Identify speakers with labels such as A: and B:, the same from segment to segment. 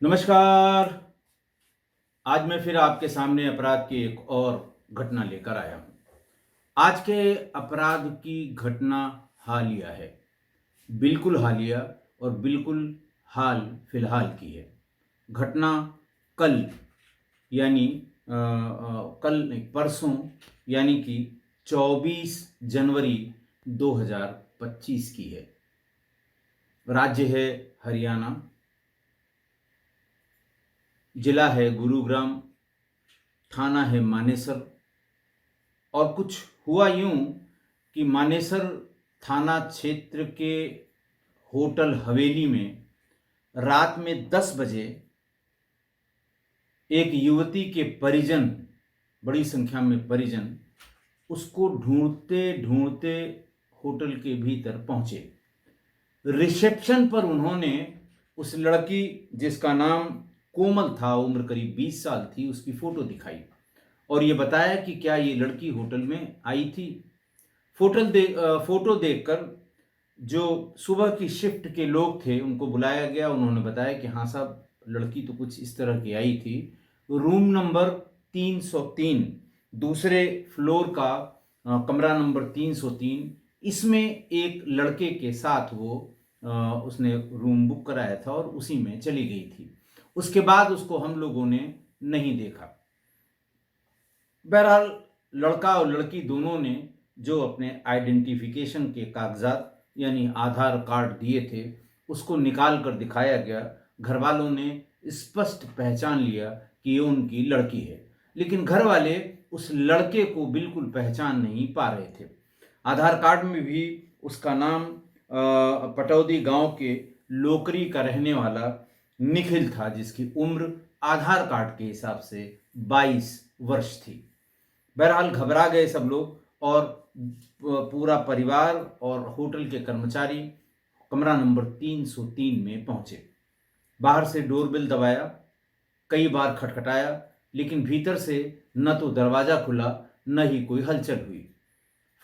A: नमस्कार। आज मैं फिर आपके सामने अपराध की एक और घटना लेकर आया हूँ। आज के अपराध की घटना हालिया है, बिल्कुल हालिया और बिल्कुल हाल फिलहाल की है। घटना कल यानी कल नहीं परसों यानी कि 24 जनवरी 2025 की है। राज्य है हरियाणा, जिला है गुरुग्राम, थाना है मानेसर। और कुछ हुआ यूं कि मानेसर थाना क्षेत्र के होटल हवेली में रात में 10 बजे एक युवती के परिजन, बड़ी संख्या में परिजन, उसको ढूंढते ढूंढते होटल के भीतर पहुंचे। रिसेप्शन पर उन्होंने उस लड़की, जिसका नाम कोमल था, उम्र करीब 20 साल थी, उसकी फोटो दिखाई और ये बताया कि क्या ये लड़की होटल में आई थी। फोटो देखकर जो सुबह की शिफ्ट के लोग थे उनको बुलाया गया। उन्होंने बताया कि हाँ साहब, लड़की तो कुछ इस तरह की आई थी। रूम नंबर 303, दूसरे फ्लोर का कमरा नंबर 303, इसमें एक लड़के के साथ वो उसने रूम बुक कराया था और उसी में चली गई थी। उसके बाद उसको हम लोगों ने नहीं देखा। बहरहाल लड़का और लड़की दोनों ने जो अपने आइडेंटिफिकेशन के कागजात यानी आधार कार्ड दिए थे उसको निकाल कर दिखाया गया। घर वालों ने स्पष्ट पहचान लिया कि ये उनकी लड़की है, लेकिन घर वाले उस लड़के को बिल्कुल पहचान नहीं पा रहे थे। आधार कार्ड में भी उसका नाम पटौदी गांव के लोकरी का रहने वाला निखिल था, जिसकी उम्र आधार कार्ड के हिसाब से 22 वर्ष थी। बहरहाल घबरा गए सब लोग और पूरा परिवार और होटल के कर्मचारी कमरा नंबर 303 में पहुंचे। बाहर से डोरबेल दबाया, कई बार खटखटाया, लेकिन भीतर से न तो दरवाजा खुला न ही कोई हलचल हुई।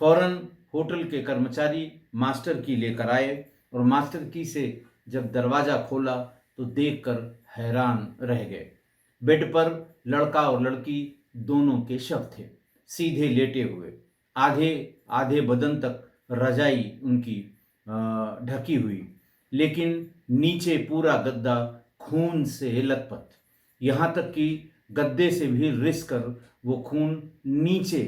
A: फौरन होटल के कर्मचारी मास्टर की लेकर आए और मास्टर की से जब दरवाजा खोला तो देखकर हैरान रह गए। बेड पर लड़का और लड़की दोनों के शव थे, सीधे लेटे हुए, आधे आधे बदन तक रजाई उनकी ढकी हुई, लेकिन नीचे पूरा गद्दा खून से लथपथ। यहाँ तक कि गद्दे से भी रिस कर वो खून नीचे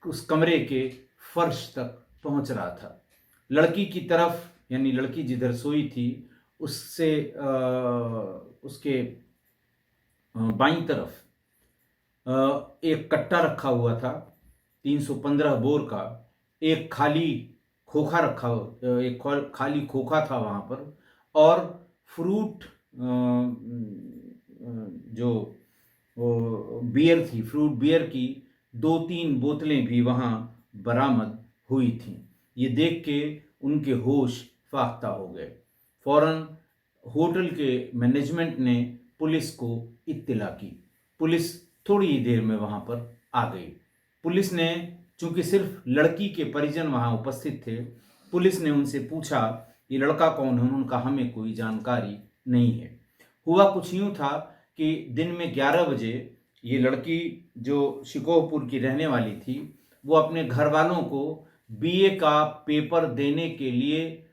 A: उस कमरे के फर्श तक पहुंच रहा था। लड़की की तरफ, यानी लड़की जिधर सोई थी उससे उसके बाईं तरफ एक कट्टा रखा हुआ था 315 बोर का। एक खाली खोखा एक खाली खोखा था वहाँ पर, और फ्रूट जो बियर थी, फ्रूट बियर की 2-3 बोतलें भी वहाँ बरामद हुई थीं। ये देख के उनके होश फाख्ता हो गए। फौरन होटल के मैनेजमेंट ने पुलिस को इत्तिला की। पुलिस थोड़ी ही देर में वहाँ पर आ गई। पुलिस ने, चूंकि सिर्फ लड़की के परिजन वहाँ उपस्थित थे, पुलिस ने उनसे पूछा ये लड़का कौन है। उन्होंने कहा हमें कोई जानकारी नहीं है। हुआ कुछ यूँ था कि दिन में 11 बजे ये लड़की जो शिकोहपुर की रहने वाली थी, वो अपने घर वालों को बीए का पेपर देने के लिए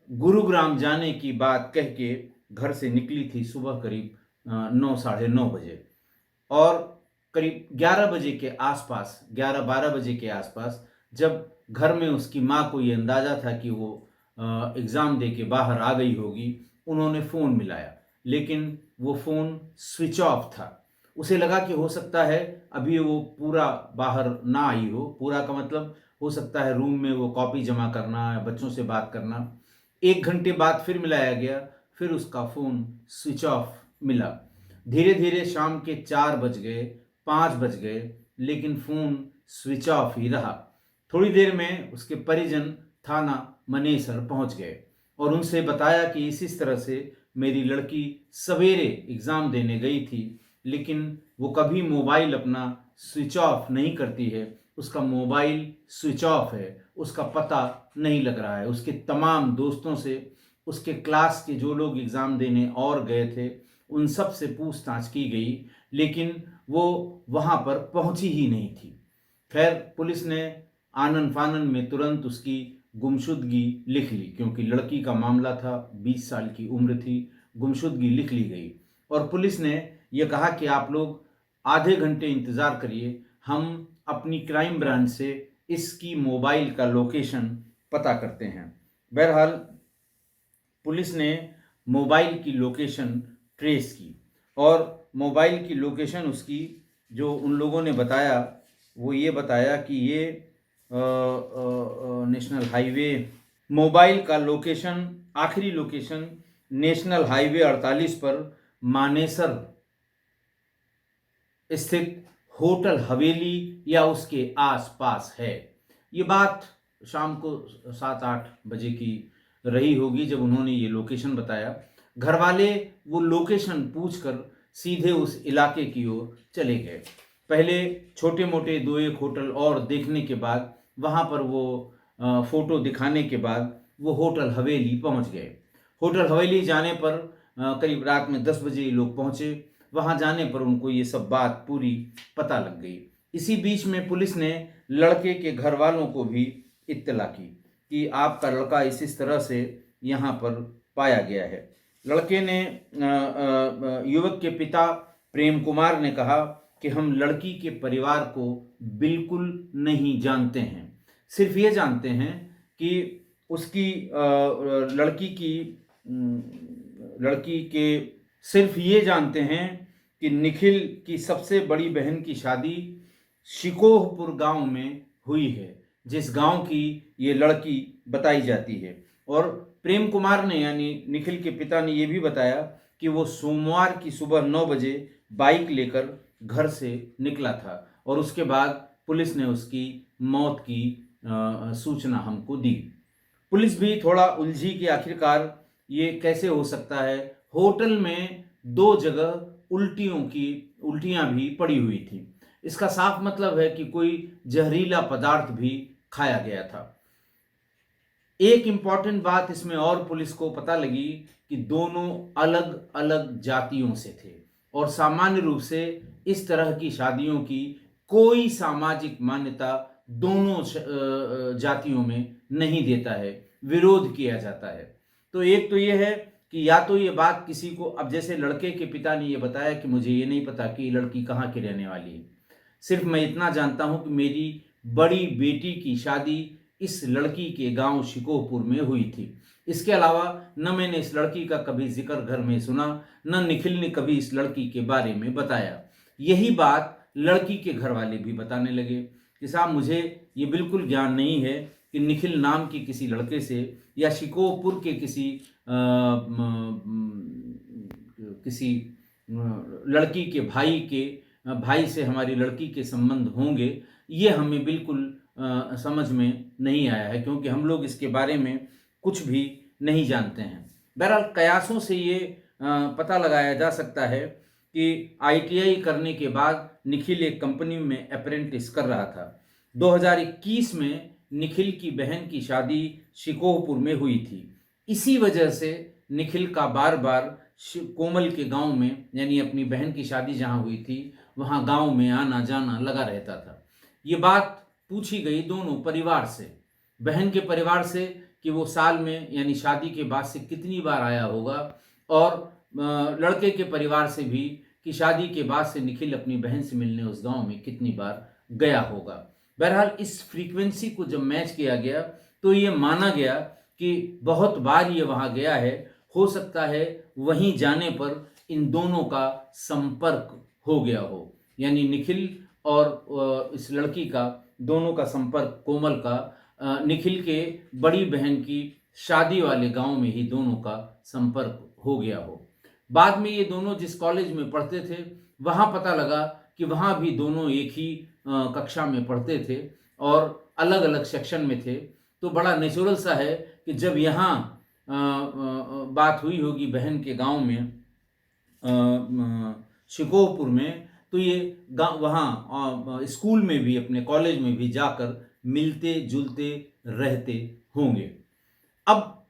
A: गुरुग्राम जाने की बात कह के घर से निकली थी सुबह करीब 9 साढ़े 9 बजे। और करीब 11 बजे के आसपास, 11-12 बजे के आसपास, जब घर में उसकी माँ को ये अंदाज़ा था कि वो एग्ज़ाम दे के बाहर आ गई होगी, उन्होंने फ़ोन मिलाया, लेकिन वो फ़ोन स्विच ऑफ था। उसे लगा कि हो सकता है अभी वो पूरा बाहर ना आई हो। पूरा का मतलब हो सकता है रूम में वो कॉपी जमा करना या बच्चों से बात करना। 1 घंटे बाद फिर मिलाया गया, फिर उसका फ़ोन स्विच ऑफ मिला। धीरे धीरे शाम के 4 बज गए, 5 बज गए, लेकिन फ़ोन स्विच ऑफ ही रहा। थोड़ी देर में उसके परिजन थाना मनेसर पहुंच गए और उनसे बताया कि इस तरह से मेरी लड़की सवेरे एग्ज़ाम देने गई थी, लेकिन वो कभी मोबाइल अपना स्विच ऑफ नहीं करती है। उसका मोबाइल स्विच ऑफ है, उसका पता नहीं लग रहा है। उसके तमाम दोस्तों से, उसके क्लास के जो लोग एग्ज़ाम देने और गए थे, उन सब से पूछताछ की गई, लेकिन वो वहाँ पर पहुंची ही नहीं थी। खैर, पुलिस ने आनन फानन में तुरंत उसकी गुमशुदगी लिख ली, क्योंकि लड़की का मामला था, 20 साल की उम्र थी। गुमशुदगी लिख ली गई और पुलिस ने यह कहा कि आप लोग आधे घंटे इंतज़ार करिए, हम अपनी क्राइम ब्रांच से इसकी मोबाइल का लोकेशन पता करते हैं। बहरहाल पुलिस ने मोबाइल की लोकेशन ट्रेस की और मोबाइल की लोकेशन उसकी जो उन लोगों ने बताया, वो ये बताया कि ये नेशनल हाईवे, मोबाइल का लोकेशन, आखिरी लोकेशन नेशनल हाईवे 48 पर मानेसर स्थित होटल हवेली या उसके आसपास है। ये बात शाम को 7-8 बजे की रही होगी जब उन्होंने ये लोकेशन बताया। घर वाले वो लोकेशन पूछकर सीधे उस इलाके की ओर चले गए। पहले छोटे मोटे 2-1 होटल और देखने के बाद, वहाँ पर वो फोटो दिखाने के बाद वो होटल हवेली पहुँच गए। होटल हवेली जाने पर करीब रात में 10 बजे ये लोग पहुँचे। वहाँ जाने पर उनको ये सब बात पूरी पता लग गई। इसी बीच में पुलिस ने लड़के के घर वालों को भी इत्तला की कि आपका लड़का इस तरह से यहाँ पर पाया गया है। लड़के ने युवक के पिता प्रेम कुमार ने कहा कि हम लड़की के परिवार को बिल्कुल नहीं जानते हैं, सिर्फ ये जानते हैं कि उसकी लड़की के सिर्फ ये जानते हैं कि निखिल की सबसे बड़ी बहन की शादी शिकोहपुर गांव में हुई है, जिस गांव की ये लड़की बताई जाती है। और प्रेम कुमार ने, यानी निखिल के पिता ने, ये भी बताया कि वो सोमवार की सुबह 9 बजे बाइक लेकर घर से निकला था और उसके बाद पुलिस ने उसकी मौत की सूचना हमको दी। पुलिस भी थोड़ा उलझी कि आखिरकार ये कैसे हो सकता है। होटल में 2 जगह उल्टियां भी पड़ी हुई थी। इसका साफ मतलब है कि कोई जहरीला पदार्थ भी खाया गया था। एक इंपॉर्टेंट बात इसमें और पुलिस को पता लगी कि दोनों अलग अलग जातियों से थे और सामान्य रूप से इस तरह की शादियों की कोई सामाजिक मान्यता दोनों जातियों में नहीं देता है, विरोध किया जाता है। तो एक तो ये है कि या तो ये बात किसी को, अब जैसे लड़के के पिता ने ये बताया कि मुझे ये नहीं पता कि लड़की कहाँ की रहने वाली है, सिर्फ मैं इतना जानता हूँ कि मेरी बड़ी बेटी की शादी इस लड़की के गांव शिकोहपुर में हुई थी। इसके अलावा न मैंने इस लड़की का कभी जिक्र घर में सुना, न निखिल ने कभी इस लड़की के बारे में बताया। यही बात लड़की के घर वाले भी बताने लगे कि साहब, मुझे ये बिल्कुल ज्ञान नहीं है कि निखिल नाम की किसी लड़के से या शिकोहपुर के किसी लड़की के भाई से हमारी लड़की के संबंध होंगे। ये हमें बिल्कुल समझ में नहीं आया है, क्योंकि हम लोग इसके बारे में कुछ भी नहीं जानते हैं। बहरहाल कयासों से ये पता लगाया जा सकता है कि आईटीआई करने के बाद निखिल एक कंपनी में अप्रेंटिस कर रहा था। 2021 में निखिल की बहन की शादी शिकोहपुर में हुई थी। इसी वजह से निखिल का बार बार कोमल के गांव में, यानी अपनी बहन की शादी जहां हुई थी, वहां गांव में आना जाना लगा रहता था। ये बात पूछी गई दोनों परिवार से, बहन के परिवार से कि वो साल में, यानी शादी के बाद से कितनी बार आया होगा, और लड़के के परिवार से भी कि शादी के बाद से निखिल अपनी बहन से मिलने उस गांव में कितनी बार गया होगा। बहरहाल इस फ्रीक्वेंसी को जब मैच किया गया तो ये माना गया कि बहुत बार ये वहाँ गया है। हो सकता है वहीं जाने पर इन दोनों का संपर्क हो गया हो, यानी निखिल और इस लड़की का, दोनों का संपर्क, कोमल का निखिल के बड़ी बहन की शादी वाले गांव में ही दोनों का संपर्क हो गया हो। बाद में ये दोनों जिस कॉलेज में पढ़ते थे वहाँ पता लगा कि वहाँ भी दोनों एक ही कक्षा में पढ़ते थे और अलग अलग सेक्शन में थे। तो बड़ा नेचुरल सा है कि जब यहाँ बात हुई होगी बहन के गांव में शिकोहपुर में, तो ये वहाँ स्कूल में भी, अपने कॉलेज में भी जाकर मिलते जुलते रहते होंगे। अब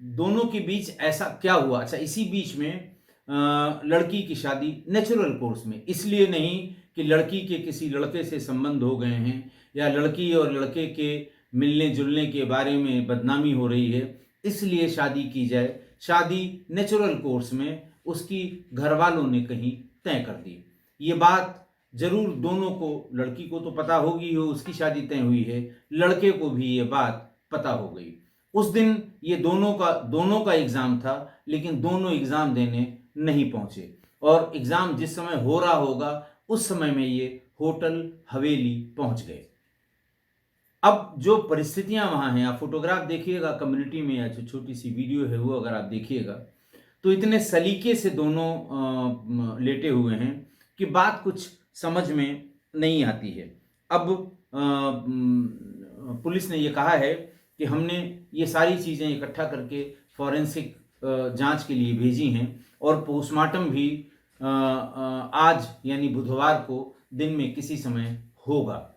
A: दोनों के बीच ऐसा क्या हुआ? अच्छा, इसी बीच में लड़की की शादी नेचुरल कोर्स में, इसलिए नहीं कि लड़की के किसी लड़के से संबंध हो गए हैं या लड़की और लड़के के मिलने जुलने के बारे में बदनामी हो रही है इसलिए शादी की जाए। शादी नेचुरल कोर्स में उसकी घर वालों ने कहीं तय कर दी। ये बात जरूर दोनों को, लड़की को तो पता होगी हो उसकी शादी तय हुई है, लड़के को भी ये बात पता हो गई। उस दिन ये दोनों का एग्जाम था, लेकिन दोनों एग्जाम देने नहीं पहुंचे और एग्जाम जिस समय हो रहा होगा उस समय में ये होटल हवेली पहुंच गए। अब जो परिस्थितियां वहां हैं, आप फोटोग्राफ देखिएगा कम्युनिटी में या जो छोटी सी वीडियो है वो अगर आप देखिएगा तो इतने सलीके से दोनों लेटे हुए हैं कि बात कुछ समझ में नहीं आती है। अब पुलिस ने ये कहा है कि हमने ये सारी चीज़ें इकट्ठा करके फॉरेंसिक जांच के लिए भेजी हैं और पोस्टमार्टम भी आज यानी बुधवार को दिन में किसी समय होगा।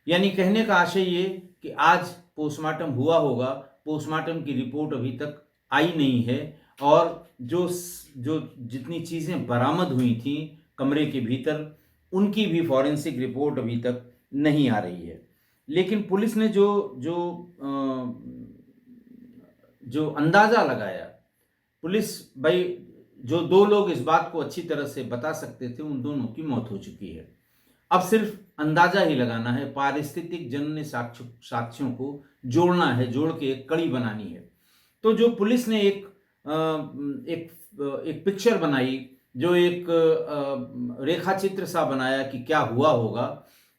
A: यानी कहने का आशय ये कि आज पोस्टमार्टम हुआ होगा, पोस्टमार्टम की रिपोर्ट अभी तक आई नहीं है और जो जितनी चीज़ें बरामद हुई थी कमरे के भीतर उनकी भी फॉरेंसिक रिपोर्ट अभी तक नहीं आ रही है। लेकिन पुलिस ने जो जो जो अंदाज़ा लगाया, पुलिस भाई जो दो लोग इस बात को अच्छी तरह से बता सकते थे उन दोनों की मौत हो चुकी है। अब सिर्फ अंदाजा ही लगाना है, पारिस्थितिक जन्य साक्ष्यों को जोड़ना है, जोड़ के एक कड़ी बनानी है। तो जो पुलिस ने एक पिक्चर बनाई, जो एक रेखा चित्र सा बनाया कि क्या हुआ होगा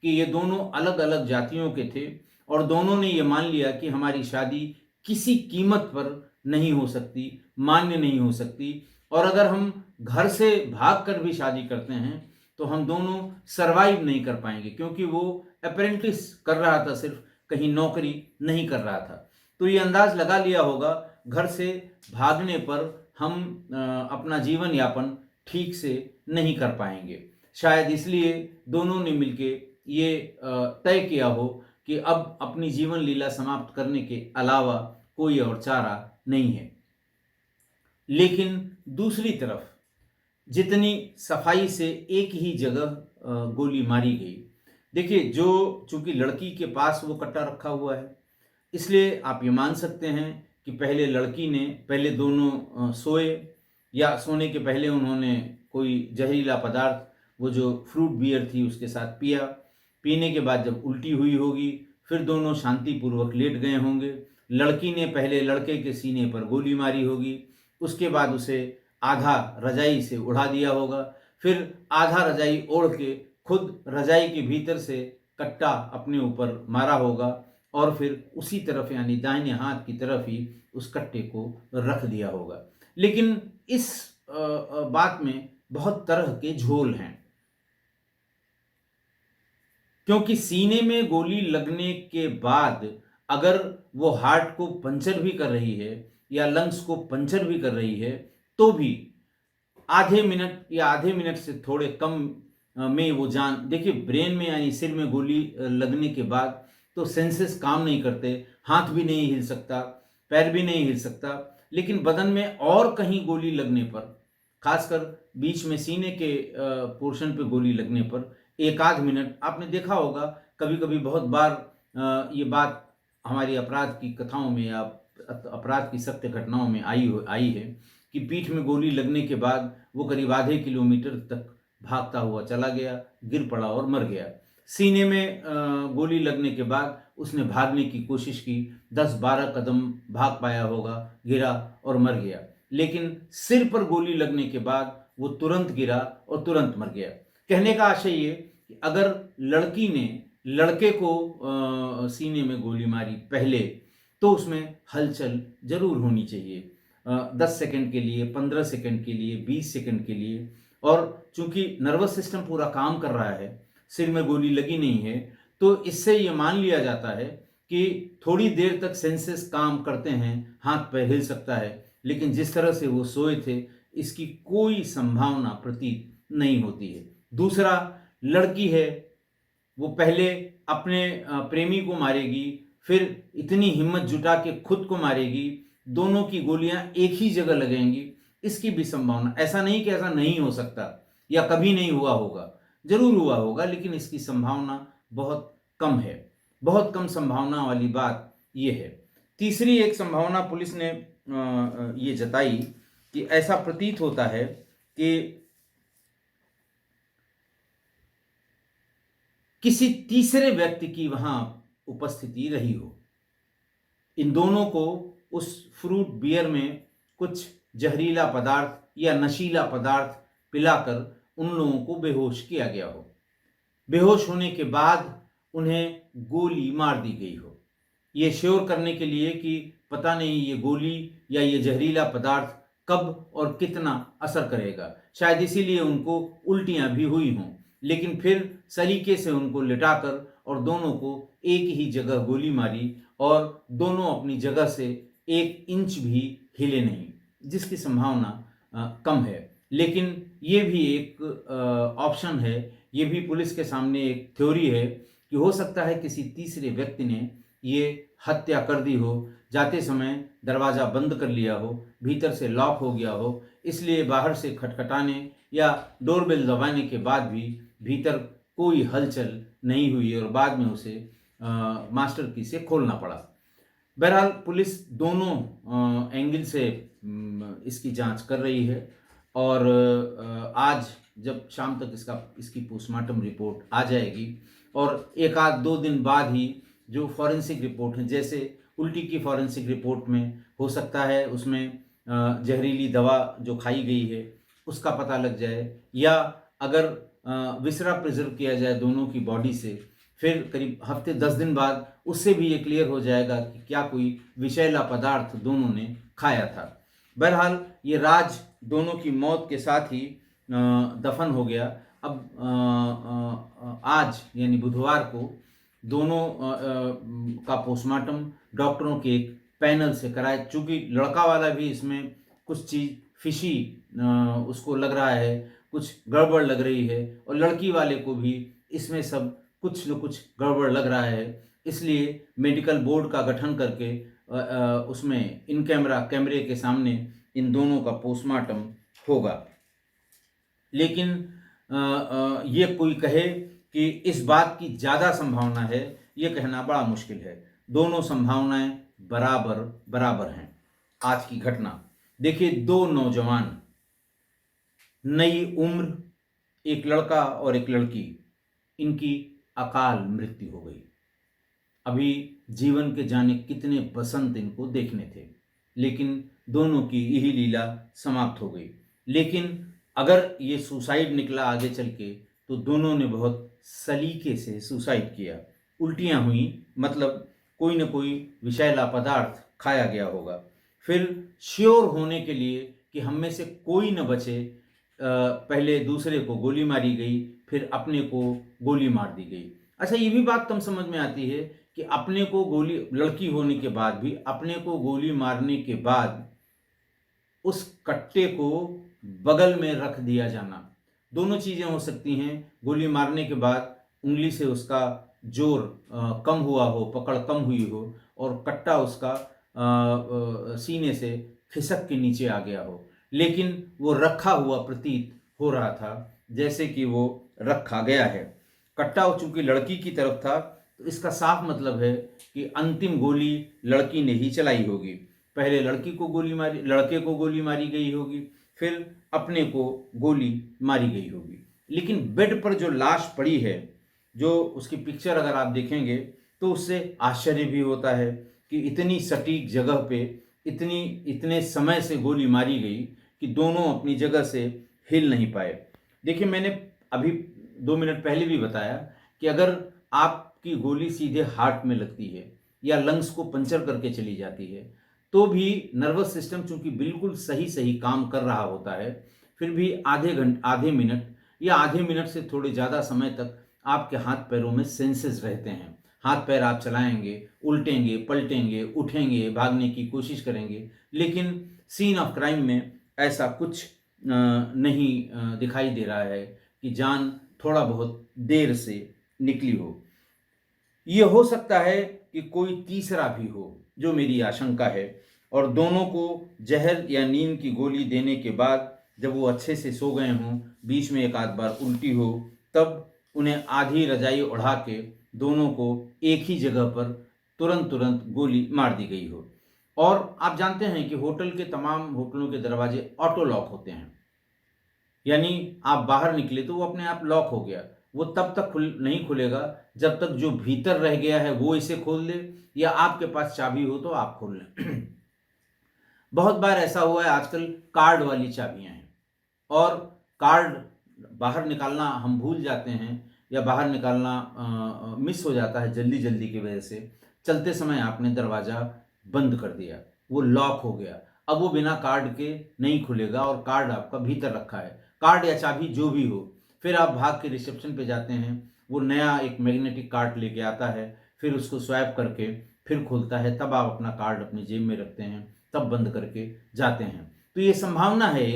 A: कि ये दोनों अलग अलग जातियों के थे और दोनों ने ये मान लिया कि हमारी शादी किसी कीमत पर नहीं हो सकती, मान्य नहीं हो सकती और अगर हम घर से भाग कर भी शादी करते हैं तो हम दोनों सरवाइव नहीं कर पाएंगे, क्योंकि वो अप्रेंटिस कर रहा था, सिर्फ कहीं नौकरी नहीं कर रहा था। तो ये अंदाज लगा लिया होगा घर से भागने पर हम अपना जीवन यापन ठीक से नहीं कर पाएंगे। शायद इसलिए दोनों ने मिलके ये तय किया हो कि अब अपनी जीवन लीला समाप्त करने के अलावा कोई और चारा नहीं है। लेकिन दूसरी तरफ जितनी सफाई से एक ही जगह गोली मारी गई, देखिए जो चूंकि लड़की के पास वो कट्टा रखा हुआ है इसलिए आप ये मान सकते हैं कि पहले दोनों सोए या सोने के पहले उन्होंने कोई जहरीला पदार्थ, वो जो फ्रूट बियर थी उसके साथ पिया। पीने के बाद जब उल्टी हुई होगी फिर दोनों शांतिपूर्वक लेट गए होंगे। लड़की ने पहले लड़के के सीने पर गोली मारी होगी, उसके बाद उसे आधा रजाई से उड़ा दिया होगा, फिर आधा रजाई ओढ़ के खुद रजाई के भीतर से कट्टा अपने ऊपर मारा होगा और फिर उसी तरफ यानी दाहिने हाथ की तरफ ही उस कट्टे को रख दिया होगा। लेकिन इस बात में बहुत तरह के झोल हैं, क्योंकि सीने में गोली लगने के बाद अगर वो हार्ट को पंचर भी कर रही है या लंग्स को पंचर भी कर रही है तो भी आधे मिनट से थोड़े कम में वो जान, देखिए ब्रेन में यानी सिर में गोली लगने के बाद तो सेंसेस काम नहीं करते, हाथ भी नहीं हिल सकता, पैर भी नहीं हिल सकता, लेकिन बदन में और कहीं गोली लगने पर, खासकर बीच में सीने के पोर्शन पे गोली लगने पर एक आध मिनट, आपने देखा होगा कभी कभी बहुत बार ये बात हमारी अपराध की कथाओं में या अपराध की सत्य घटनाओं में आई है कि पीठ में गोली लगने के बाद वो करीब आधे किलोमीटर तक भागता हुआ चला गया, गिर पड़ा और मर गया। सीने में गोली लगने के बाद उसने भागने की कोशिश की, 10-12 कदम भाग पाया होगा, गिरा और मर गया। लेकिन सिर पर गोली लगने के बाद वो तुरंत गिरा और तुरंत मर गया। कहने का आशय ये कि अगर लड़की ने लड़के को सीने में गोली मारी पहले तो उसमें हलचल जरूर होनी चाहिए, 10 सेकंड के लिए, 15 सेकंड के लिए, 20 सेकंड के लिए। और चूंकि नर्वस सिस्टम पूरा काम कर रहा है, सिर में गोली लगी नहीं है, तो इससे ये मान लिया जाता है कि थोड़ी देर तक सेंसेस काम करते हैं, हाथ पैर हिल सकता है, लेकिन जिस तरह से वो सोए थे इसकी कोई संभावना प्रतीत नहीं होती है। दूसरा, लड़की है, वो पहले अपने प्रेमी को मारेगी, फिर इतनी हिम्मत जुटा के खुद को मारेगी, दोनों की गोलियां एक ही जगह लगेंगी इसकी भी संभावना, ऐसा नहीं कि ऐसा नहीं हो सकता या कभी नहीं हुआ होगा, जरूर हुआ होगा, लेकिन इसकी संभावना बहुत कम है। बहुत कम संभावना वाली बात ये है। तीसरी एक संभावना पुलिस ने ये जताई कि ऐसा प्रतीत होता है कि किसी तीसरे व्यक्ति की वहां उपस्थिति रही हो। इन दोनों को उस फ्रूट बियर में कुछ जहरीला पदार्थ या नशीला पदार्थ पिलाकर उन लोगों को बेहोश किया गया हो। बेहोश होने के बाद उन्हें गोली मार दी गई हो, ये श्योर करने के लिए कि पता नहीं ये गोली या ये जहरीला पदार्थ कब और कितना असर करेगा। शायद इसीलिए उनको उल्टियां भी हुई हों, लेकिन फिर सलीके से उनको लिटाकर और दोनों को एक ही जगह गोली मारी और दोनों अपनी जगह से 1 इंच भी हिले नहीं, जिसकी संभावना कम है। लेकिन ये भी एक ऑप्शन है, ये भी पुलिस के सामने एक थ्योरी है कि हो सकता है किसी तीसरे व्यक्ति ने ये हत्या कर दी हो, जाते समय दरवाज़ा बंद कर लिया हो, भीतर से लॉक हो गया हो, इसलिए बाहर से खटखटाने या डोरबेल दबाने के बाद भी भीतर कोई हलचल नहीं हुई और बाद में उसे मास्टर की से खोलना पड़ा। बहरहाल पुलिस दोनों एंगल से इसकी जांच कर रही है और आज जब शाम तक इसकी पोस्टमार्टम रिपोर्ट आ जाएगी और 1-2 दिन बाद ही जो फॉरेंसिक रिपोर्ट है, जैसे उल्टी की फॉरेंसिक रिपोर्ट में हो सकता है उसमें जहरीली दवा जो खाई गई है उसका पता लग जाए, या अगर विसरा प्रिजर्व किया जाए दोनों की बॉडी से, फिर करीब हफ्ते 10 दिन बाद उससे भी ये क्लियर हो जाएगा कि क्या कोई विषैला पदार्थ दोनों ने खाया था। बहरहाल ये राज दोनों की मौत के साथ ही दफन हो गया। अब आज यानी बुधवार को दोनों का पोस्टमार्टम डॉक्टरों के एक पैनल से कराया, चूँकि लड़का वाला भी इसमें कुछ चीज़ फिशी उसको लग रहा है, कुछ गड़बड़ लग रही है, और लड़की वाले को भी इसमें सब कुछ न कुछ गड़बड़ लग रहा है। इसलिए मेडिकल बोर्ड का गठन करके उसमें इन कैमरे के सामने इन दोनों का पोस्टमार्टम होगा। लेकिन ये कोई कहे कि इस बात की ज़्यादा संभावना है, ये कहना बड़ा मुश्किल है। दोनों संभावनाएं बराबर बराबर हैं। आज की घटना देखिए, 2 नौजवान, नई उम्र, एक लड़का और एक लड़की, इनकी अकाल मृत्यु हो गई। अभी जीवन के जाने कितने बसंत इनको देखने थे, लेकिन दोनों की यही लीला समाप्त हो गई। लेकिन अगर ये सुसाइड निकला आगे चल के, तो दोनों ने बहुत सलीके से सुसाइड किया। उल्टियाँ हुई, मतलब कोई न कोई विषैला पदार्थ खाया गया होगा। फिर श्योर होने के लिए कि हम में से कोई न बचे, पहले दूसरे को गोली मारी गई, फिर अपने को गोली मार दी गई। अच्छा, ये भी बात कम समझ में आती है कि अपने को गोली, लड़की होने के बाद भी अपने को गोली मारने के बाद उस कट्टे को बगल में रख दिया जाना। दोनों चीज़ें हो सकती हैं। गोली मारने के बाद उंगली से उसका जोर कम हुआ हो, पकड़ कम हुई हो, और कट्टा उसका सीने से खिसक के नीचे आ गया हो, लेकिन वो रखा हुआ प्रतीत हो रहा था जैसे कि वो रखा गया है। कट्टा चूंकि लड़की की तरफ था, तो इसका साफ मतलब है कि अंतिम गोली लड़की ने ही चलाई होगी। पहले लड़के को गोली मारी गई होगी, फिर अपने को गोली मारी गई होगी। लेकिन बेड पर जो लाश पड़ी है, जो उसकी पिक्चर अगर आप देखेंगे तो उससे आश्चर्य भी होता है कि इतनी सटीक जगह पे इतने समय से गोली मारी गई कि दोनों अपनी जगह से हिल नहीं पाए। देखिए, मैंने अभी 2 मिनट पहले भी बताया कि अगर आपकी गोली सीधे हार्ट में लगती है या लंग्स को पंचर करके चली जाती है, तो भी नर्वस सिस्टम चूंकि बिल्कुल सही काम कर रहा होता है, फिर भी आधे मिनट या आधे मिनट से थोड़े ज़्यादा समय तक आपके हाथ पैरों में सेंसेस रहते हैं। हाथ पैर आप चलाएंगे, उल्टेंगे, पलटेंगे, उठेंगे, भागने की कोशिश करेंगे, लेकिन सीन ऑफ क्राइम में ऐसा कुछ नहीं दिखाई दे रहा है कि जान थोड़ा बहुत देर से निकली हो। ये हो सकता है कि कोई तीसरा भी हो, जो मेरी आशंका है, और दोनों को जहर या नींद की गोली देने के बाद जब वो अच्छे से सो गए हों, बीच में एक आध बार उल्टी हो, तब उन्हें आधी रजाई उड़ा के दोनों को एक ही जगह पर तुरंत तुरंत गोली मार दी गई हो। और आप जानते हैं कि होटल के तमाम होटलों के दरवाजे ऑटो लॉक होते हैं, यानी आप बाहर निकले तो वो अपने आप लॉक हो गया। वो तब तक नहीं खुलेगा जब तक जो भीतर रह गया है वो इसे खोल दे, या आपके पास चाबी हो तो आप खोल लें। बहुत बार ऐसा हुआ है, आजकल कार्ड वाली चाबियां हैं और कार्ड बाहर निकालना हम भूल जाते हैं, या बाहर निकालना मिस हो जाता है जल्दी जल्दी की वजह से। चलते समय आपने दरवाज़ा बंद कर दिया, वो लॉक हो गया। अब वो बिना कार्ड के नहीं खुलेगा और कार्ड आपका भीतर रखा है, कार्ड या चाबी जो भी हो। फिर आप भाग के रिसेप्शन पे जाते हैं, वो नया एक मैग्नेटिक कार्ड लेके आता है, फिर उसको स्वैप करके फिर खुलता है, तब आप अपना कार्ड अपनी जेब में रखते हैं, तब बंद करके जाते हैं। तो ये संभावना है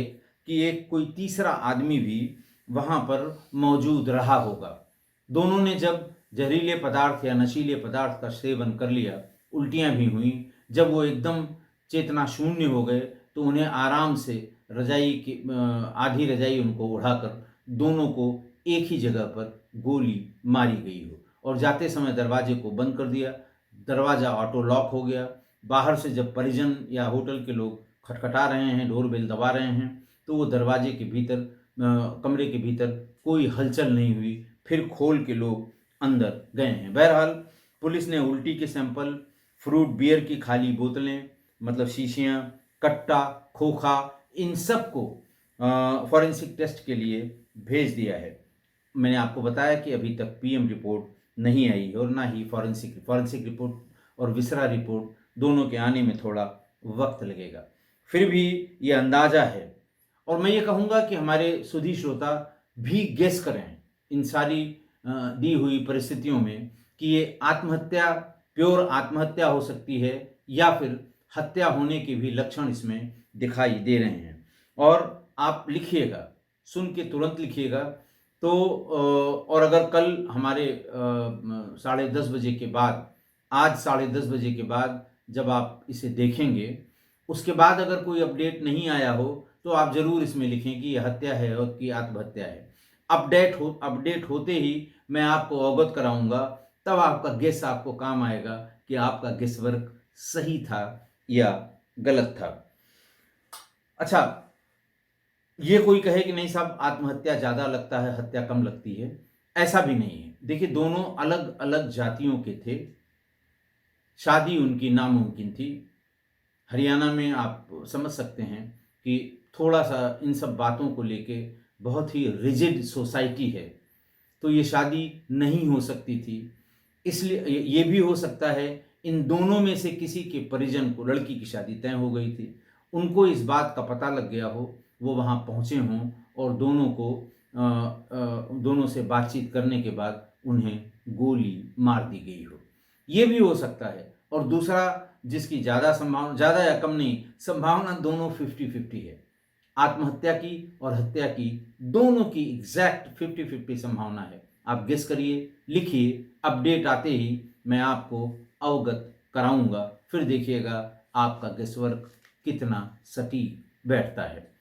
A: कि एक कोई तीसरा आदमी भी वहाँ पर मौजूद रहा होगा। दोनों ने जब जहरीले पदार्थ या नशीले पदार्थ का सेवन कर लिया, उल्टियाँ भी हुई, जब वो एकदम चेतना शून्य हो गए तो उन्हें आराम से रजाई की आधी रजाई उनको उड़ाकर दोनों को एक ही जगह पर गोली मारी गई हो, और जाते समय दरवाजे को बंद कर दिया। दरवाज़ा ऑटो लॉक हो गया। बाहर से जब परिजन या होटल के लोग खटखटा रहे हैं, डोरबेल दबा रहे हैं, तो वो दरवाजे के भीतर कमरे के भीतर कोई हलचल नहीं हुई। फिर खोल के लोग अंदर गए हैं। बहरहाल पुलिस ने उल्टी के सैंपल, फ्रूट बियर की खाली बोतलें, मतलब शीशियाँ, कट्टा, खोखा, इन सब को फॉरेंसिक टेस्ट के लिए भेज दिया है। मैंने आपको बताया कि अभी तक पीएम रिपोर्ट नहीं आई और ना ही फॉरेंसिक रिपोर्ट और विसरा रिपोर्ट, दोनों के आने में थोड़ा वक्त लगेगा। फिर भी ये अंदाज़ा है, और मैं ये कहूँगा कि हमारे सुधी श्रोता भी गेस करें इन सारी दी हुई परिस्थितियों में कि ये आत्महत्या, प्योर आत्महत्या हो सकती है, या फिर हत्या होने के भी लक्षण इसमें दिखाई दे रहे हैं। और आप लिखिएगा, सुन के तुरंत लिखिएगा। तो और अगर कल हमारे 10:30 बजे के बाद, आज 10:30 बजे के बाद जब आप इसे देखेंगे, उसके बाद अगर कोई अपडेट नहीं आया हो तो आप ज़रूर इसमें लिखें कि यह हत्या है और कि आत्महत्या है। अपडेट होते ही मैं आपको अवगत कराऊंगा, तब आपका गेस आपको काम आएगा कि आपका गेस वर्क सही था या गलत था। अच्छा, ये कोई कहे कि नहीं साहब आत्महत्या ज़्यादा लगता है, हत्या कम लगती है, ऐसा भी नहीं है। देखिए, दोनों अलग अलग जातियों के थे, शादी उनकी नामुमकिन थी। हरियाणा में आप समझ सकते हैं कि थोड़ा सा इन सब बातों को लेके बहुत ही रिजिड सोसाइटी है, तो ये शादी नहीं हो सकती थी। इसलिए ये भी हो सकता है इन दोनों में से किसी के परिजन को लड़की की शादी तय हो गई थी, उनको इस बात का पता लग गया हो, वो वहाँ पहुँचे हों और दोनों से बातचीत करने के बाद उन्हें गोली मार दी गई हो। ये भी हो सकता है। और दूसरा, जिसकी ज़्यादा संभावना, ज़्यादा या कम नहीं, संभावना दोनों 50-50 है। आत्महत्या की और हत्या की, दोनों की एग्जैक्ट 50-50 संभावना है। आप गेस करिए, लिखिए, अपडेट आते ही मैं आपको अवगत कराऊंगा, फिर देखिएगा आपका गेस वर्क कितना सटीक बैठता है।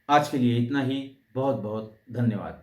A: आज के लिए इतना ही। बहुत बहुत धन्यवाद।